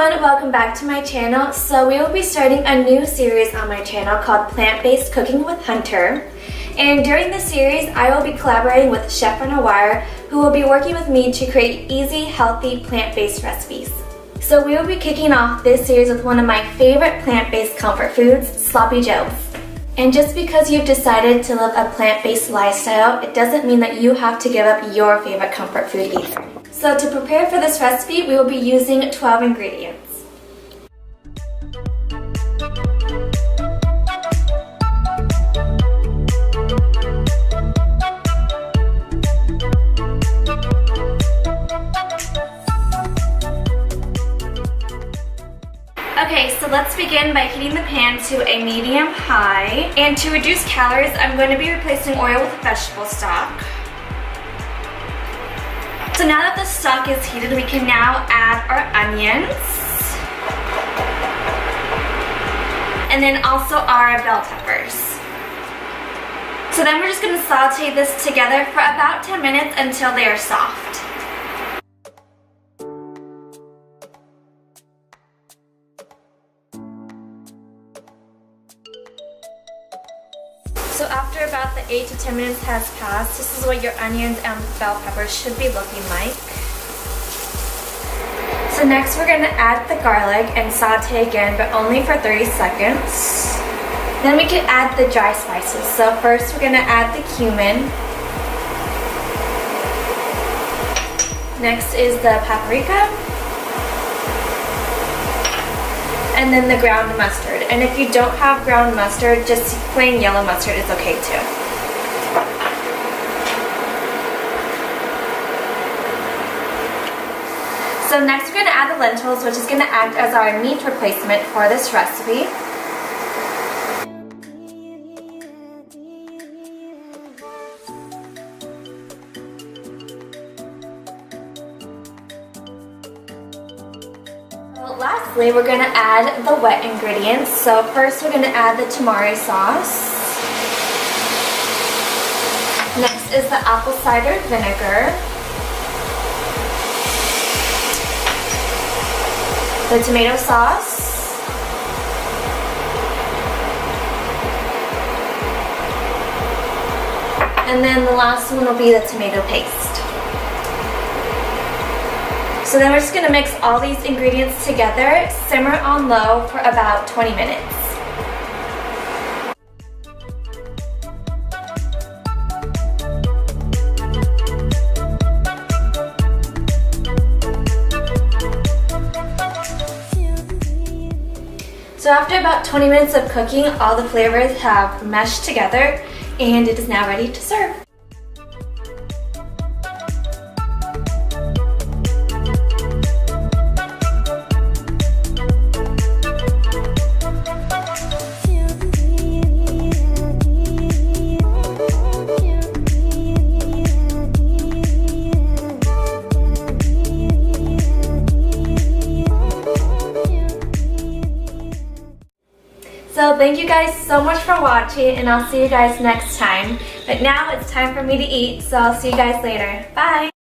everyone, welcome back to my channel. So we will be starting a new series on my channel called Plant-Based Cooking with Hunter. And during this series, I will be collaborating with Chef on a Wire, who will be working with me to create easy, healthy, plant-based recipes. So we will be kicking off this series with one of my favorite plant-based comfort foods, sloppy joes. And just because you've decided to live a plant-based lifestyle, it doesn't mean that you have to give up your favorite comfort food either. So to prepare for this recipe, we will be using 12 ingredients. Okay, so let's begin by heating the pan to a medium-high. And to reduce calories, I'm going to be replacing oil with vegetable stock. So now that the stock is heated, we can now add our onions. And then also our bell peppers. So then we're just going to saute this together for about 10 minutes until they are soft. So after about the 8 to 10 minutes has passed, this is what your onions and bell peppers should be looking like. So next we're going to add the garlic and saute again, but only for 30 seconds. Then we can add the dry spices. So first we're going to add the cumin. Next is the paprika. And then the ground mustard. And if you don't have ground mustard, just plain yellow mustard is okay too. So next we're going to add the lentils, which is going to act as our meat replacement for this recipe. Lastly, we're going to add the wet ingredients. So first we're going to add the tamari sauce. Next is the apple cider vinegar. The tomato sauce. And then the last one will be the tomato paste. So then we're just going to mix all these ingredients together, simmer on low for about 20 minutes. So after about 20 minutes of cooking, all the flavors have meshed together and it is now ready to serve. So thank you guys so much for watching, and I'll see you guys next time. But now it's time for me to eat, so I'll see you guys later. Bye!